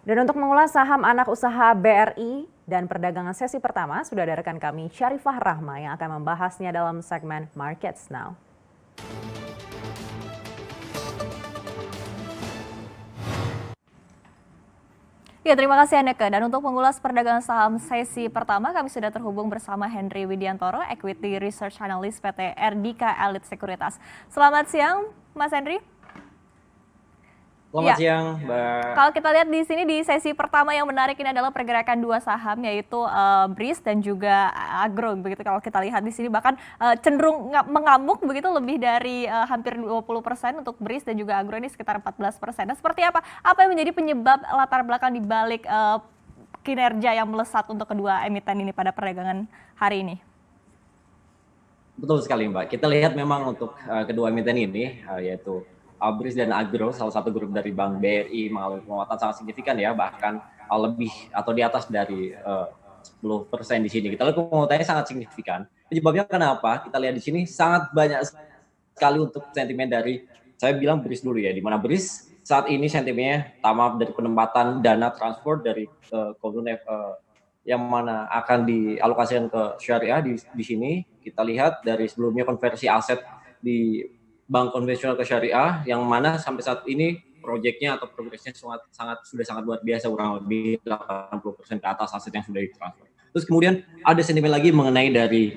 Dan untuk mengulas saham anak usaha BRI dan perdagangan sesi pertama, sudah ada rekan kami Syarifah Rahma yang akan membahasnya dalam segmen Markets Now. Ya, terima kasih Anneke. Dan untuk mengulas perdagangan saham sesi pertama, kami sudah terhubung bersama Henry Widiantoro, Equity Research Analyst PT Erdika Elite Sekuritas. Selamat siang, Mas Henry. Selamat Ya, siang, Mbak. kalau kita lihat di sini di sesi pertama yang menarik ini adalah pergerakan dua saham yaitu BRIS dan juga Agro begitu kalau kita lihat di sini bahkan cenderung mengamuk begitu lebih dari hampir 20% untuk BRIS dan juga Agro ini sekitar 14%. Nah, seperti apa? Apa yang menjadi penyebab latar belakang di balik kinerja yang melesat untuk kedua emiten ini pada perdagangan hari ini? Betul sekali, Mbak. Kita lihat memang untuk kedua emiten ini, yaitu Abris dan Agro, salah satu grup dari Bank BRI mengalami penguatan sangat signifikan ya, bahkan lebih atau di atas dari 10% di sini. Kita lihat penguatannya sangat signifikan. Penyebabnya kenapa? Kita lihat di sini sangat banyak sekali untuk sentimen dari, saya bilang BRIS dulu ya, di mana BRIS saat ini sentimennya tamat dari penempatan dana transport dari yang mana akan dialokasikan ke syariah di sini. Kita lihat dari sebelumnya konversi aset di bank konvensional ke syariah yang mana sampai saat ini proyeknya atau progresnya sudah sangat luar biasa, kurang lebih 80% ke atas aset yang sudah ditransfer. Terus kemudian ada sentimen lagi mengenai dari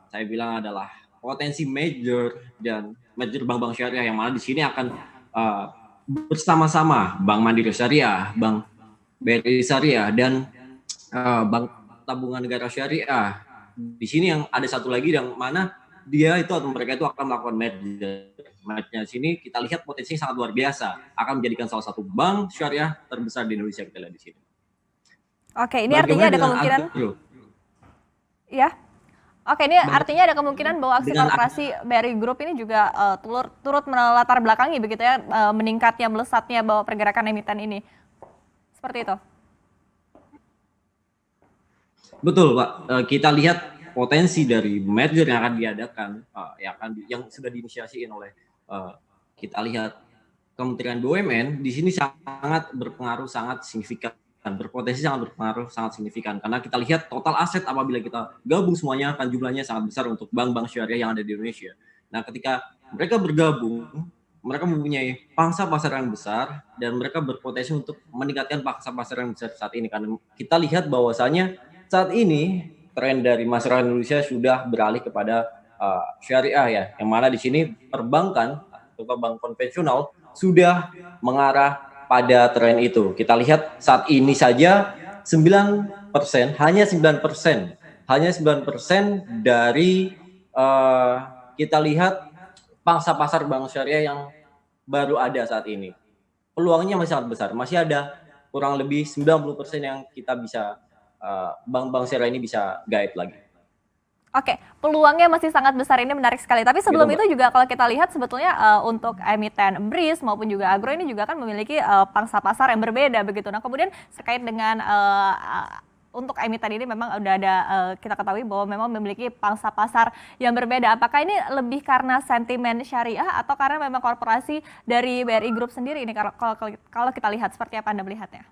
saya bilang adalah potensi merger dan merger bank-bank syariah yang mana di sini akan bersama-sama Bank Mandiri Syariah, Bank BRI Syariah dan Bank Tabungan Negara Syariah. Di sini yang ada satu lagi yang mana dia itu atau mereka itu akan melakukan merger. Mergernya di sini kita lihat potensinya sangat luar biasa, akan menjadikan salah satu bank syariah terbesar di Indonesia, kita lihat di sini. Oke, ini artinya Bagaimana ada dengan kemungkinan Agro? ya. Oke, ini artinya ada kemungkinan bahwa aksi Dengan korporasi BRI Group ini juga turut melatar belakangi begitu ya meningkatnya melesatnya bahwa pergerakan emiten ini. Seperti itu. Betul, Pak. Kita lihat potensi dari merger yang akan diadakan, yang sudah diinisiasikan oleh kita lihat Kementerian BUMN di sini sangat berpengaruh, sangat signifikan, berpotensi sangat berpengaruh, sangat signifikan. Karena kita lihat total aset apabila kita gabung semuanya akan jumlahnya sangat besar untuk bank-bank syariah yang ada di Indonesia. Nah, ketika mereka bergabung, mereka mempunyai pangsa pasar yang besar dan mereka berpotensi untuk meningkatkan pangsa pasar yang besar saat ini. Karena kita lihat bahwasanya saat ini tren dari masyarakat Indonesia sudah beralih kepada syariah ya, yang mana di sini perbankan atau bank konvensional sudah mengarah pada tren itu. Kita lihat saat ini saja 9%, hanya 9% dari kita lihat pangsa pasar bank syariah yang baru ada saat ini. Peluangnya masih sangat besar, masih ada kurang lebih 90% yang kita bisa bank-bank syariah ini bisa guide lagi. Oke, peluangnya masih sangat besar, ini menarik sekali. Tapi Gitu, sebelum Mbak. itu juga kalau kita lihat sebetulnya untuk emiten BRIS maupun juga Agro ini juga kan memiliki pangsa pasar yang berbeda begitu. Nah, kemudian terkait dengan untuk emiten ini memang udah ada kita ketahui bahwa memang memiliki pangsa pasar yang berbeda. Apakah ini lebih karena sentimen syariah atau karena memang korporasi dari BRI Group sendiri ini kalau kita lihat seperti apa Anda melihatnya?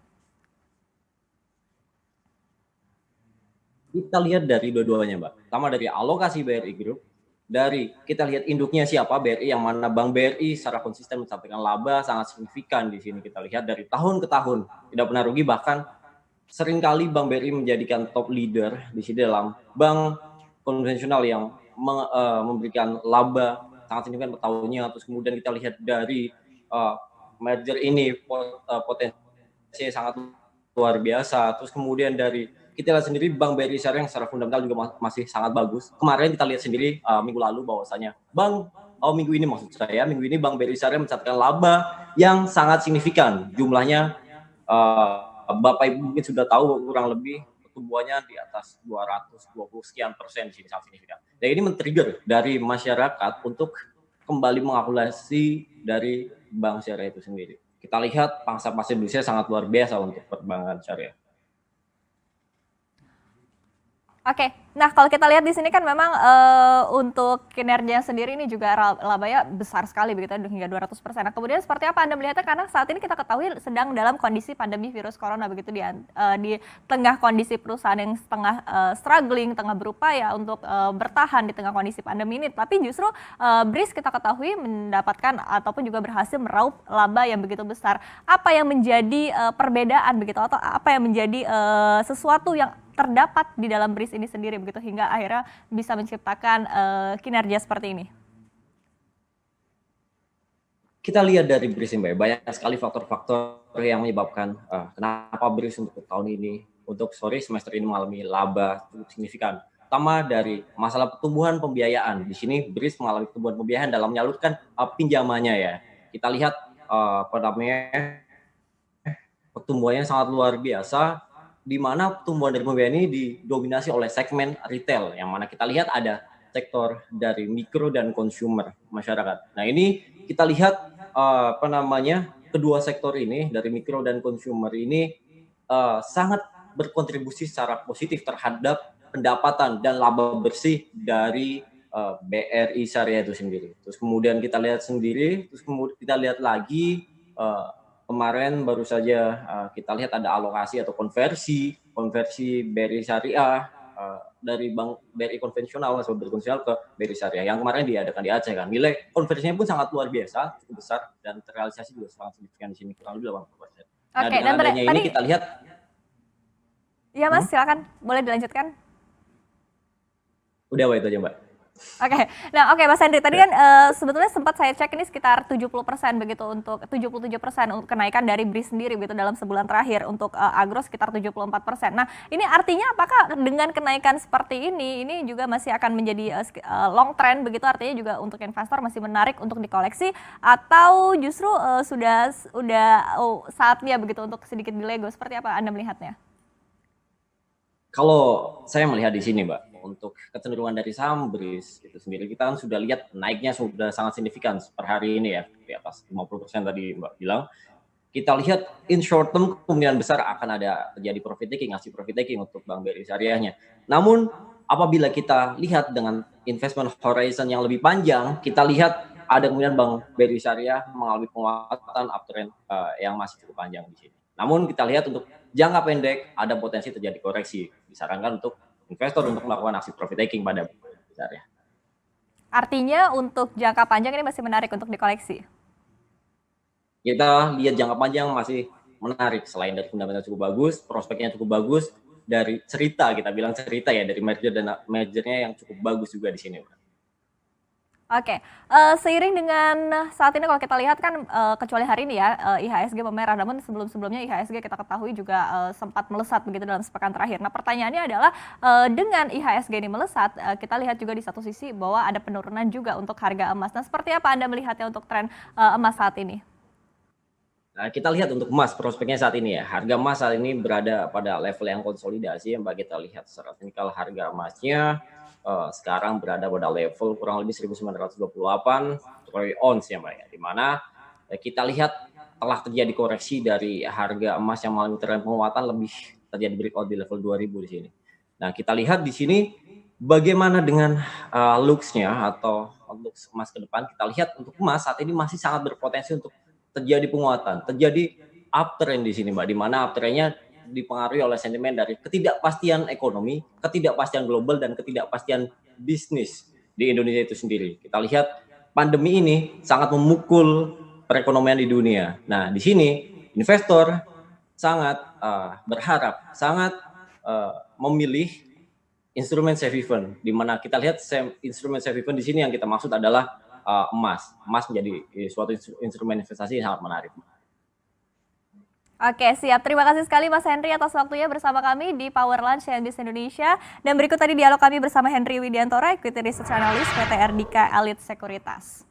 Kita lihat dari dua-duanya, Mbak. Pertama dari alokasi BRI Group, dari kita lihat induknya siapa BRI, yang mana Bank BRI secara konsisten mencatatkan laba sangat signifikan di sini. Kita lihat dari tahun ke tahun tidak pernah rugi, bahkan seringkali Bank BRI menjadikan top leader di sini dalam bank konvensional yang memberikan laba sangat signifikan per tahunnya. Terus kemudian kita lihat dari merger ini potensinya sangat luar biasa. Terus kemudian dari kita lihat sendiri Bank BRI Syariah yang secara fundamental juga masih sangat bagus. Kemarin kita lihat sendiri minggu lalu bahwasanya minggu ini Bank BRI Syariah mencatatkan laba yang sangat signifikan. Jumlahnya Bapak Ibu mungkin sudah tahu kurang lebih pertumbuhannya di atas 220 sekian persen, di sini sangat signifikan. Dan ini men-trigger dari masyarakat untuk kembali mengakumulasi dari bank syariah itu sendiri. Kita lihat pangsa pasar Indonesia sangat luar biasa untuk perbankan syariah. Oke, nah kalau kita lihat di sini kan memang untuk kinerja sendiri ini juga labanya besar sekali begitu ya, hingga 200%. Nah kemudian seperti apa Anda melihatnya karena saat ini kita ketahui sedang dalam kondisi pandemi virus corona begitu di tengah kondisi perusahaan yang setengah struggling, tengah berupaya untuk bertahan di tengah kondisi pandemi ini. Tapi justru BRIS kita ketahui mendapatkan ataupun juga berhasil meraup laba yang begitu besar. Apa yang menjadi perbedaan begitu atau apa yang menjadi sesuatu yang terdapat di dalam BRIS ini sendiri begitu hingga akhirnya bisa menciptakan kinerja seperti ini? Kita lihat dari BRIS ini, banyak sekali faktor-faktor yang menyebabkan kenapa BRIS untuk tahun ini, semester ini mengalami laba cukup signifikan. Pertama dari masalah pertumbuhan pembiayaan. Di sini BRIS mengalami pertumbuhan pembiayaan dalam menyalurkan pinjamannya ya. Kita lihat pertumbuhannya sangat luar biasa, di mana pertumbuhan dari pembiayaan ini didominasi oleh segmen retail, yang mana kita lihat ada sektor dari mikro dan consumer masyarakat. Nah ini kita lihat kedua sektor ini dari mikro dan consumer ini sangat berkontribusi secara positif terhadap pendapatan dan laba bersih dari BRI Syariah itu sendiri. Terus kemudian kita lihat lagi kemarin baru saja kita lihat ada alokasi atau konversi BRI Syariah dari bank BRI konvensional ke BRI Syariah yang kemarin diadakan di Aceh kan. Nilai konversinya pun sangat luar biasa, cukup besar dan terrealisasi juga sangat signifikan di sini kurang lebih 80%. Nah, dengan adanya ini kita lihat. Iya Mas, silakan boleh dilanjutkan. Udah itu aja Mbak. Oke, Mas Henry, tadi kan sebetulnya sempat saya cek ini sekitar 70% begitu untuk 77% untuk kenaikan dari BRIS sendiri begitu dalam sebulan terakhir, untuk Agro sekitar 74%. Nah, ini artinya apakah dengan kenaikan seperti ini juga masih akan menjadi long trend begitu, artinya juga untuk investor masih menarik untuk dikoleksi atau justru sudah saatnya begitu untuk sedikit dilego, seperti apa Anda melihatnya? Kalau saya melihat di sini, Mbak, untuk kecenderungan dari saham BRIS itu sendiri, kita kan sudah lihat naiknya sudah sangat signifikan per hari ini ya, di atas 50% tadi Mbak bilang. Kita lihat in short term kemungkinan besar akan ada terjadi profit taking untuk Bank BRI Syariahnya. Namun apabila kita lihat dengan investment horizon yang lebih panjang, kita lihat ada kemungkinan Bank BRI Syariah mengalami penguatan uptrend yang masih cukup panjang di sini. Namun kita lihat untuk jangka pendek ada potensi terjadi koreksi. Disarankan untuk investor untuk melakukan aksi profit taking pada Syariah. Artinya untuk jangka panjang ini masih menarik untuk dikoleksi? Kita lihat jangka panjang masih menarik, selain dari fundamental cukup bagus, prospeknya cukup bagus, dari kita bilang cerita ya, dari mergernya yang cukup bagus juga di sini. Oke, seiring dengan saat ini kalau kita lihat kan kecuali hari ini ya IHSG memerah, namun sebelumnya IHSG kita ketahui juga sempat melesat begitu dalam sepekan terakhir. Nah pertanyaannya adalah dengan IHSG ini melesat, kita lihat juga di satu sisi bahwa ada penurunan juga untuk harga emas. Nah seperti apa Anda melihatnya untuk tren emas saat ini? Nah, kita lihat untuk emas prospeknya saat ini ya. Harga emas saat ini berada pada level yang konsolidasi, yang kita lihat secara teknikal harga emasnya sekarang berada pada level kurang lebih 1928 troy ounce ya Mbak ya. Di mana kita lihat telah terjadi koreksi dari harga emas yang mengalami tren penguatan, lebih terjadi breakout di level 2000 di sini. Nah, kita lihat di sini bagaimana dengan looks-nya atau looks emas ke depan. Kita lihat untuk emas saat ini masih sangat berpotensi untuk terjadi penguatan, terjadi uptrend di sini Mbak, di mana uptrendnya dipengaruhi oleh sentimen dari ketidakpastian ekonomi, ketidakpastian global, dan ketidakpastian bisnis di Indonesia itu sendiri. Kita lihat pandemi ini sangat memukul perekonomian di dunia. Nah, di sini investor sangat berharap, sangat memilih instrumen safe haven, di mana kita lihat instrumen safe haven di sini yang kita maksud adalah emas. Emas menjadi suatu instrumen investasi yang sangat menarik. Oke, siap. Terima kasih sekali Mas Henry atas waktunya bersama kami di Power Lunch CNBC Indonesia. Dan berikut tadi dialog kami bersama Henry Widiantoro, Equity Research Analyst PT Ardika Elite Sekuritas.